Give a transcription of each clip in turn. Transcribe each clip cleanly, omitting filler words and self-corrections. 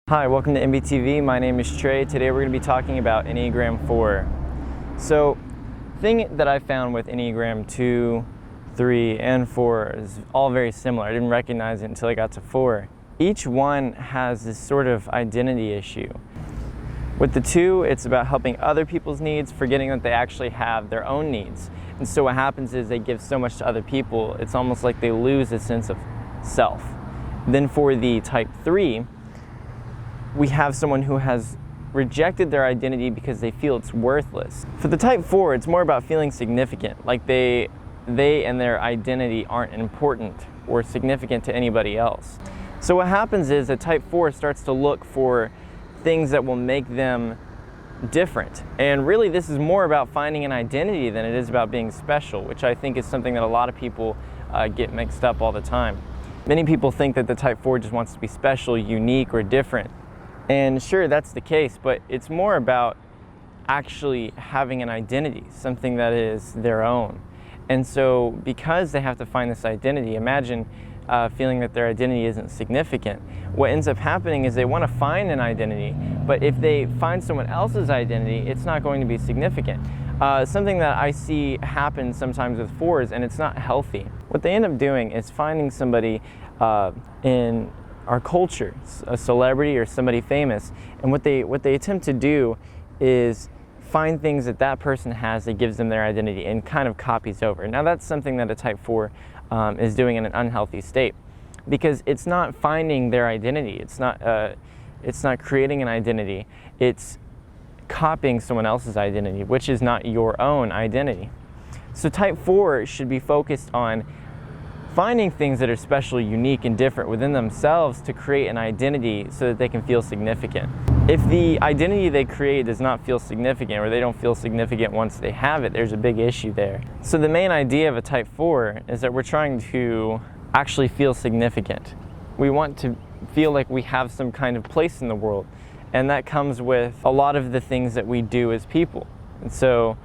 Hi, welcome to MBTV. My name is Trey. Today we're going to be talking about Enneagram 4. So, the thing that I found with Enneagram 2, 3, and 4 is all very similar. I didn't recognize it until I got to 4. Each one has this sort of identity issue. With the 2, it's about helping other people's needs, forgetting that they actually have their own needs. And so what happens is they give so much to other people, it's almost like they lose a sense of self. Then for the type 3, we have someone who has rejected their identity because they feel it's worthless. For the type 4, it's more about feeling significant, like they and their identity aren't important or significant to anybody else. So what happens is a type 4 starts to look for things that will make them different. And really this is more about finding an identity than it is about being special, which I think is something that a lot of people get mixed up all the time. Many people think that the type 4 just wants to be special, unique, or different. And sure, that's the case, but it's more about actually having an identity, something that is their own. And so because they have to find this identity, imagine feeling that their identity isn't significant. What ends up happening is they want to find an identity, but if they find someone else's identity, it's not going to be significant. Something that I see happen sometimes with 4s, and it's not healthy. What they end up doing is finding somebody in our culture, a celebrity or somebody famous, and what they attempt to do is find things that that person has that gives them their identity and kind of copies over. Now that's something that a type 4 is doing in an unhealthy state, because it's not finding their identity, it's not creating an identity, it's copying someone else's identity, which is not your own identity. So type 4 should be focused on finding things that are special, unique, and different within themselves to create an identity so that they can feel significant. If the identity they create does not feel significant, or they don't feel significant once they have it, there's a big issue there. So the main idea of a type 4 is that we're trying to actually feel significant. We want to feel like we have some kind of place in the world, and that comes with a lot of the things that we do as people. And so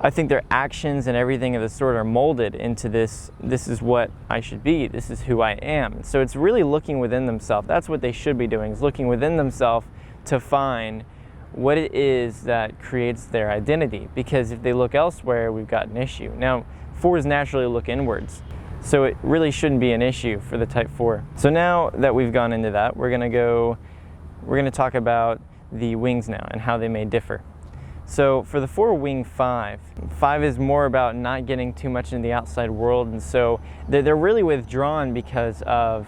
I think their actions and everything of the sort are molded into this is what I should be, this is who I am. So it's really looking within themselves. That's what they should be doing, is looking within themselves to find what it is that creates their identity. Because if they look elsewhere, we've got an issue. Now, 4s naturally look inwards, so it really shouldn't be an issue for the type 4. So now that we've gone into that, we're gonna talk about the wings now and how they may differ. So for the 4 wing 5 is more about not getting too much into the outside world, and so they're really withdrawn because of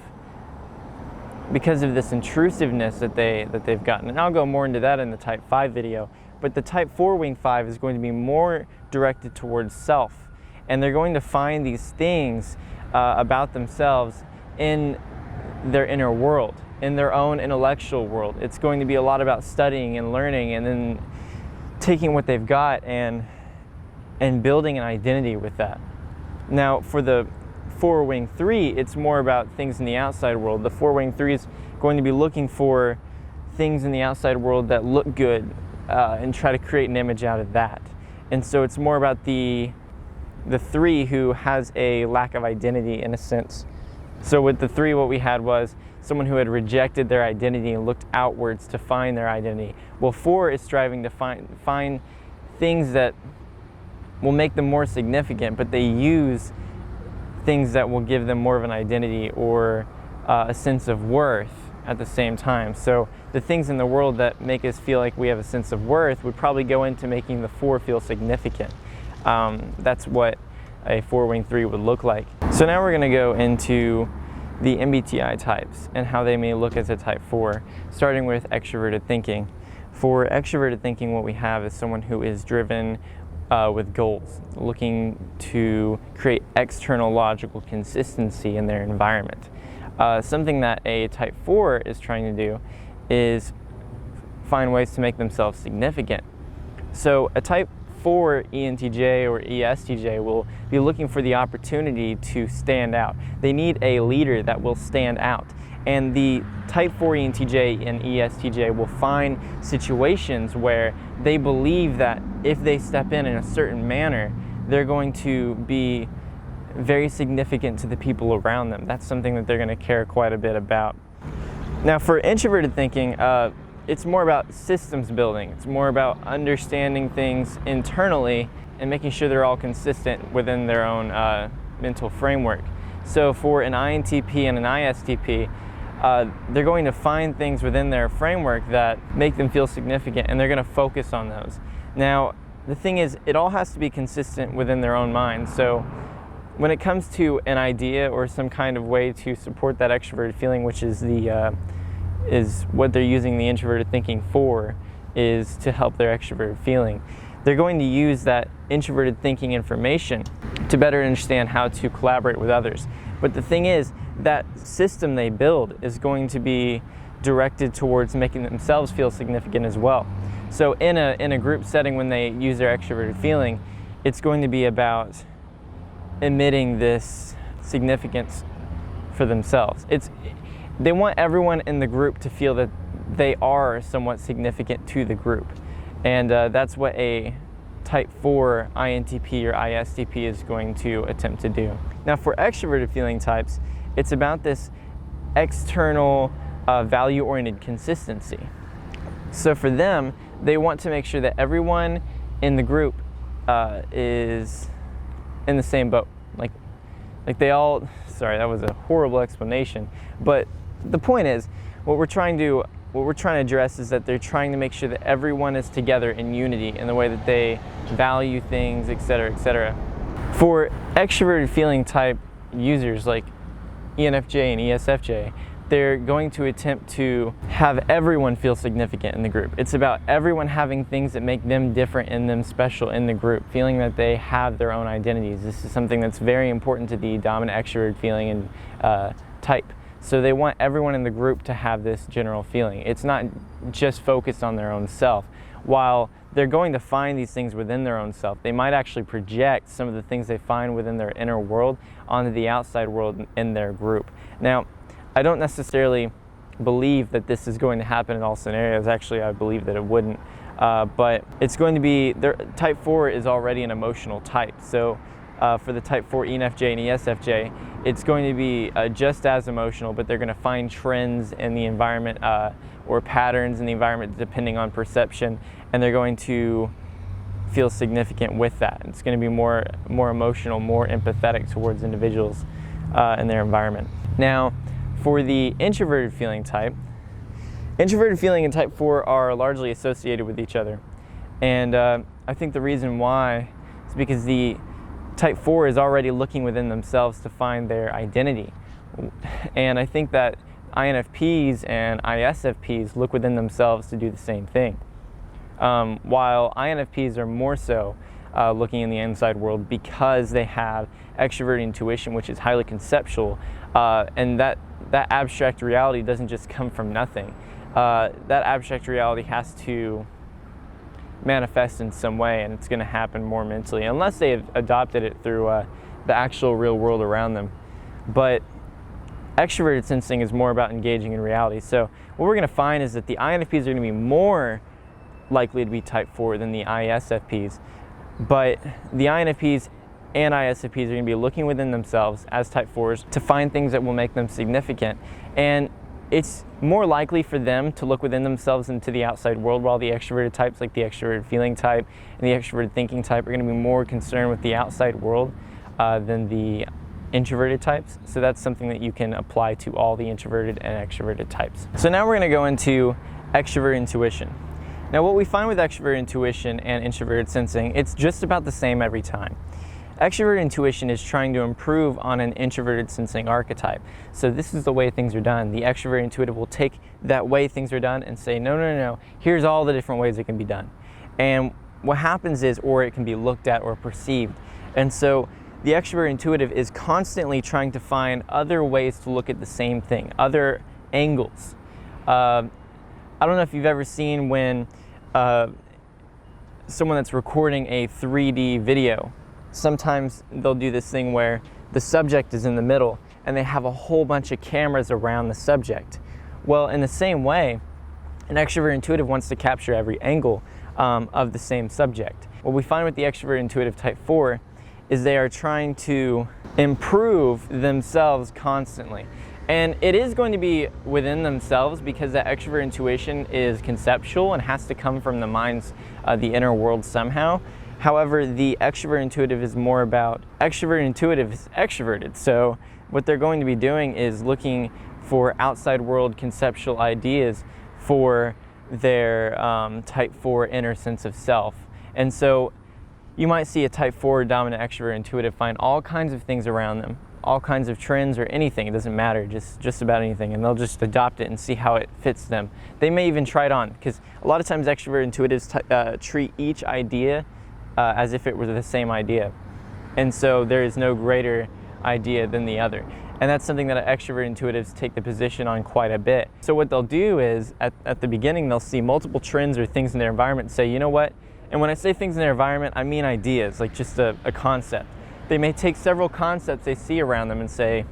this intrusiveness that they've gotten. And I'll go more into that in the type 5 video. But the type 4 wing 5 is going to be more directed towards self, and they're going to find these things about themselves in their inner world, in their own intellectual world. It's going to be a lot about studying and learning, and then taking what they've got and building an identity with that. Now for the 4 wing 3, it's more about things in the outside world. The 4 wing 3 is going to be looking for things in the outside world that look good and try to create an image out of that. And so it's more about the 3 who has a lack of identity in a sense. So with the 3, what we had was someone who had rejected their identity and looked outwards to find their identity. Well, 4 is striving to find things that will make them more significant, but they use things that will give them more of an identity or a sense of worth at the same time. So the things in the world that make us feel like we have a sense of worth would probably go into making the 4 feel significant. That's what a 4 wing 3 would look like. So now we're going to go into the MBTI types and how they may look as a type 4, starting with extroverted thinking. For extroverted thinking, what we have is someone who is driven with goals, looking to create external logical consistency in their environment. Something that a type 4 is trying to do is find ways to make themselves significant. So a type 4 ENTJ or ESTJ will be looking for the opportunity to stand out. They need a leader that will stand out. And the type 4 ENTJ and ESTJ will find situations where they believe that if they step in a certain manner, they're going to be very significant to the people around them. That's something that they're going to care quite a bit about. Now for introverted thinking, it's more about systems building. It's more about understanding things internally and making sure they're all consistent within their own mental framework. So for an INTP and an ISTP, they're going to find things within their framework that make them feel significant, and they're going to focus on those. Now, the thing is, it all has to be consistent within their own mind. So when it comes to an idea or some kind of way to support that extroverted feeling, which is is what they're using the introverted thinking for, is to help their extroverted feeling. They're going to use that introverted thinking information to better understand how to collaborate with others. But the thing is, that system they build is going to be directed towards making themselves feel significant as well. So in a group setting, when they use their extroverted feeling, it's going to be about emitting this significance for themselves. They want everyone in the group to feel that they are somewhat significant to the group. And that's what a Type 4 INTP or ISTP is going to attempt to do. Now for extroverted feeling types, it's about this external value-oriented consistency. So for them, they want to make sure that everyone in the group is in the same boat. Like they all, sorry, that was a horrible explanation, but the point is, what we're trying to address is that they're trying to make sure that everyone is together in unity in the way that they value things, etc., etc. For extroverted feeling type users like ENFJ and ESFJ, they're going to attempt to have everyone feel significant in the group. It's about everyone having things that make them different and them special in the group, feeling that they have their own identities. This is something that's very important to the dominant extroverted feeling and type. So they want everyone in the group to have this general feeling. It's not just focused on their own self. While they're going to find these things within their own self, they might actually project some of the things they find within their inner world onto the outside world in their group. Now, I don't necessarily believe that this is going to happen in all scenarios. Actually, I believe that it wouldn't. But it's going to be, Type 4 is already an emotional type. So for the Type 4 ENFJ and ESFJ, it's going to be just as emotional, but they're going to find trends in the environment or patterns in the environment depending on perception, and they're going to feel significant with that. It's going to be more emotional, more empathetic towards individuals in their environment. Now, for the introverted feeling type, introverted feeling and Type 4 are largely associated with each other. And I think the reason why is because the Type 4 is already looking within themselves to find their identity. And I think that INFPs and ISFPs look within themselves to do the same thing. While INFPs are more so looking in the inside world because they have extroverted intuition, which is highly conceptual, and that abstract reality doesn't just come from nothing. That abstract reality has to manifest in some way, and it's going to happen more mentally, unless they have adopted it through the actual real world around them. But extroverted sensing is more about engaging in reality. So what we're going to find is that the INFPs are going to be more likely to be Type 4 than the ISFPs, but the INFPs and ISFPs are going to be looking within themselves as Type 4s to find things that will make them significant. And it's more likely for them to look within themselves into the outside world, while the extroverted types like the extroverted feeling type and the extroverted thinking type are going to be more concerned with the outside world than the introverted types. So that's something that you can apply to all the introverted and extroverted types. So now we're going to go into extroverted intuition. Now what we find with extroverted intuition and introverted sensing, it's just about the same every time. Extroverted intuition is trying to improve on an introverted sensing archetype. So this is the way things are done. The extroverted intuitive will take that way things are done and say, no, here's all the different ways it can be done. And what happens is, or it can be looked at or perceived. And so the extroverted intuitive is constantly trying to find other ways to look at the same thing, other angles. I don't know if you've ever seen when someone that's recording a 3D video, sometimes they'll do this thing where the subject is in the middle and they have a whole bunch of cameras around the subject. Well, in the same way, an extroverted intuitive wants to capture every angle of the same subject. What we find with the extroverted intuitive Type 4 is they are trying to improve themselves constantly. And it is going to be within themselves, because that extrovert intuition is conceptual and has to come from the mind's, the inner world somehow. However, the extrovert intuitive is more about, extrovert intuitive is extroverted. So what they're going to be doing is looking for outside world conceptual ideas for their type 4 inner sense of self. And so you might see a type 4 dominant extrovert intuitive find all kinds of things around them, all kinds of trends or anything, it doesn't matter, just about anything, and they'll just adopt it and see how it fits them. They may even try it on, because a lot of times extrovert intuitives treat each idea as if it were the same idea. And so there is no greater idea than the other. And that's something that extrovert intuitives take the position on quite a bit. So what they'll do is, at the beginning, they'll see multiple trends or things in their environment and say, you know what? And when I say things in their environment, I mean ideas, like just a concept. They may take several concepts they see around them and say,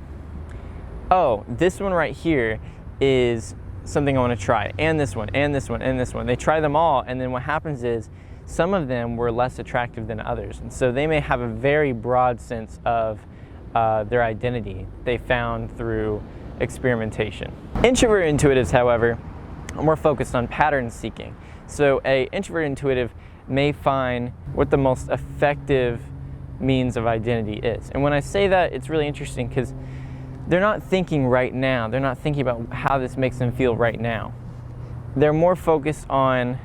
oh, this one right here is something I want to try, and this one, and this one, and this one. They try them all, and then what happens is some of them were less attractive than others. And so they may have a very broad sense of their identity they found through experimentation. Introvert intuitives, however, are more focused on pattern seeking. So an introvert intuitive may find what the most effective means of identity is. And when I say that, it's really interesting, because they're not thinking right now. They're not thinking about how this makes them feel right now. They're more focused on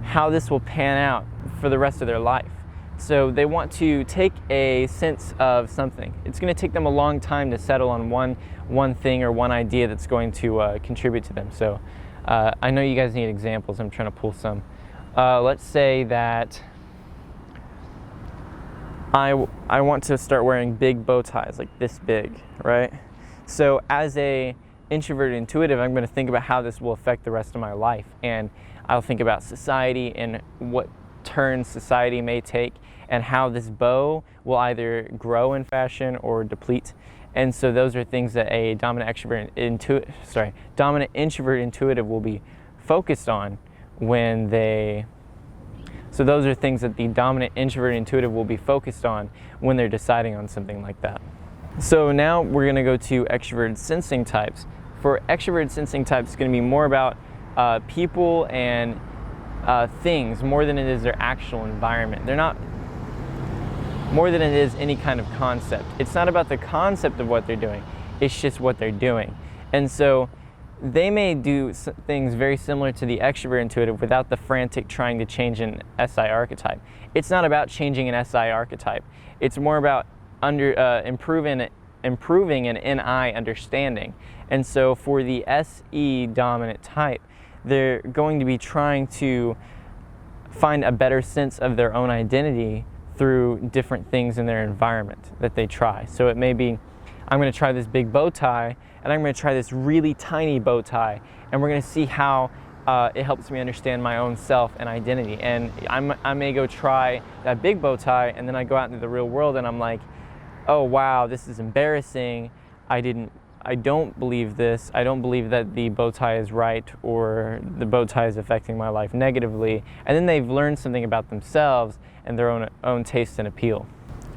how this will pan out for the rest of their life. So they want to take a sense of something. It's going to take them a long time to settle on one thing or one idea that's going to contribute to them. So I know you guys need examples. I'm trying to pull some. Let's say that I want to start wearing big bow ties, like this big, right? So as a introverted intuitive, I'm going to think about how this will affect the rest of my life, and I'll think about society and what turns society may take, and how this bow will either grow in fashion or deplete. And so those are things that a dominant introvert intuitive will be focused on when they. So those are things that the dominant introvert intuitive will be focused on when they're deciding on something like that. So now we're going to go to extroverted sensing types. For extroverted sensing types, it's going to be more about people and things more than it is their actual environment. They're not more than it is any kind of concept. It's not about the concept of what they're doing, it's just what they're doing. And so they may do things very similar to the extrovert intuitive without the frantic trying to change an SI archetype. It's not about changing an SI archetype. It's more about improving an NI understanding. And so for the SE dominant type, they're going to be trying to find a better sense of their own identity through different things in their environment that they try. So it may be, I'm going to try this big bow tie, and I'm going to try this really tiny bow tie, and we're going to see how it helps me understand my own self and identity. And I may go try that big bow tie, and then I go out into the real world and I'm like, oh wow, this is embarrassing. I don't believe this. I don't believe that the bow tie is right, or the bow tie is affecting my life negatively. And then they've learned something about themselves and their own taste and appeal.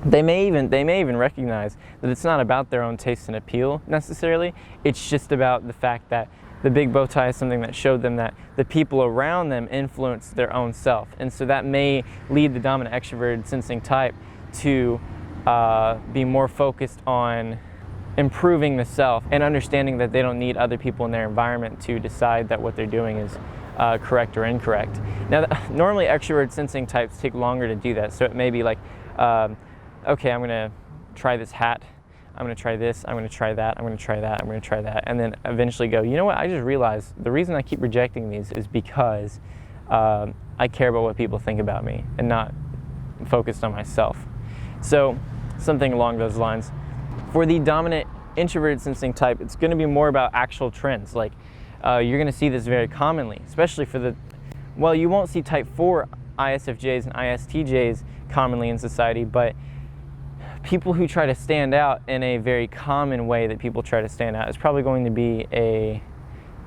They may even recognize that it's not about their own taste and appeal necessarily. It's just about the fact that the big bow tie is something that showed them that the people around them influence their own self. And so that may lead the dominant extroverted sensing type to be more focused on improving the self and understanding that they don't need other people in their environment to decide that what they're doing is correct or incorrect. Now, normally extroverted sensing types take longer to do that. So it may be like, okay, I'm going to try this hat, I'm going to try this, I'm going to try that, I'm going to try that, I'm going to try that, and then eventually go, you know what, I just realized the reason I keep rejecting these is because I care about what people think about me and not focused on myself. So something along those lines. For the dominant introverted sensing type, it's going to be more about actual trends. Like you're going to see this very commonly, especially for you won't see type 4 ISFJs and ISTJs commonly in society, but people who try to stand out in a very common way that people try to stand out is probably going to be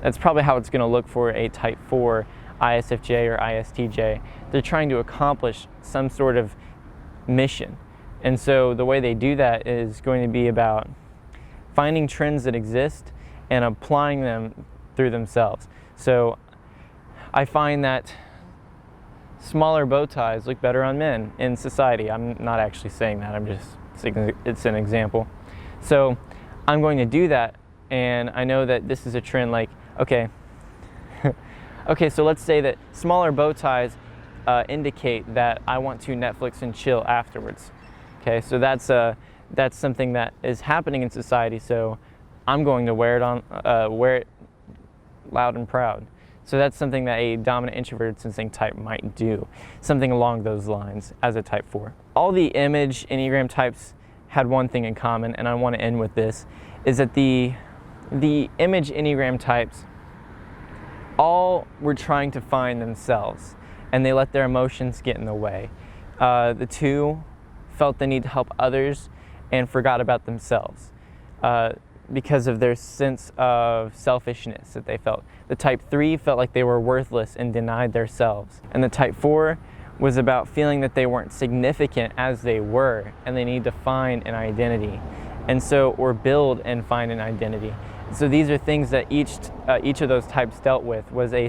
that's probably how it's going to look for a type 4 ISFJ or ISTJ. They're trying to accomplish some sort of mission. And so the way they do that is going to be about finding trends that exist and applying them through themselves. So I find that smaller bow ties look better on men in society. I'm not actually saying that, it's an example. So I'm going to do that, and I know that this is a trend, like, okay, so let's say that smaller bow ties indicate that I want to Netflix and chill afterwards. Okay, so that's something that is happening in society, so I'm going to wear it loud and proud. So that's something that a dominant introverted sensing type might do, something along those lines as a type 4. All the image Enneagram types had one thing in common, and I want to end with this, is that the image Enneagram types all were trying to find themselves, and they let their emotions get in the way. The 2 felt the need to help others and forgot about themselves because of their sense of selfishness that they felt. The type 3 felt like they were worthless and denied themselves. And the type 4 was about feeling that they weren't significant as they were, and they need to find an identity. And so, or build and find an identity. So these are things that each of those types dealt with, was a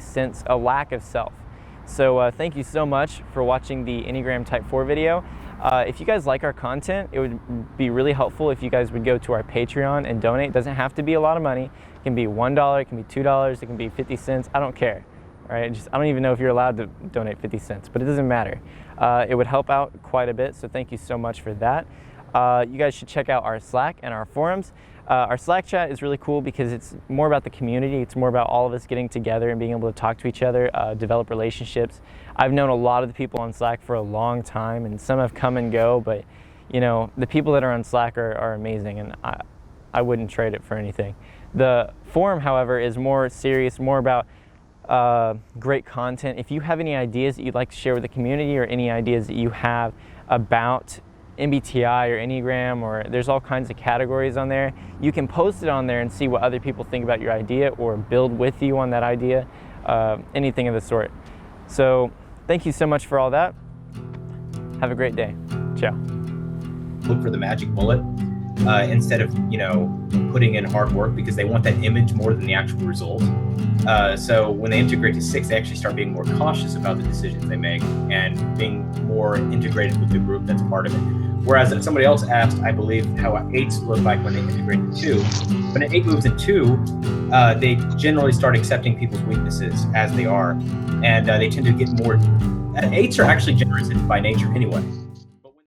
lack of self. So thank you so much for watching the Enneagram Type 4 video. If you guys like our content, it would be really helpful if you guys would go to our Patreon and donate. It doesn't have to be a lot of money. It can be $1, it can be $2, it can be 50 cents. I don't care. All right? I don't even know if you're allowed to donate 50 cents, but it doesn't matter. It would help out quite a bit, so thank you so much for that. You guys should check out our Slack and our forums. Our Slack chat is really cool because it's more about the community. It's more about all of us getting together and being able to talk to each other, develop relationships. I've known a lot of the people on Slack for a long time, and some have come and go, but you know, the people that are on Slack are amazing, and I wouldn't trade it for anything. The forum, however, is more serious, more about great content. If you have any ideas that you'd like to share with the community, or any ideas that you have about MBTI or Enneagram, or there's all kinds of categories on there, you can post it on there and see what other people think about your idea, or build with you on that idea, anything of the sort. So thank you so much for all that. Have a great day. Ciao. Look for the magic bullet instead of, putting in hard work, because they want that image more than the actual result. So when they integrate to 6, they actually start being more cautious about the decisions they make and being more integrated with the group that's part of it. Whereas if somebody else asked, I believe, how 8s look like when they integrate to 2. When an 8 moves in 2, they generally start accepting people's weaknesses as they are, and they tend to get more. 8s are actually generous by nature anyway.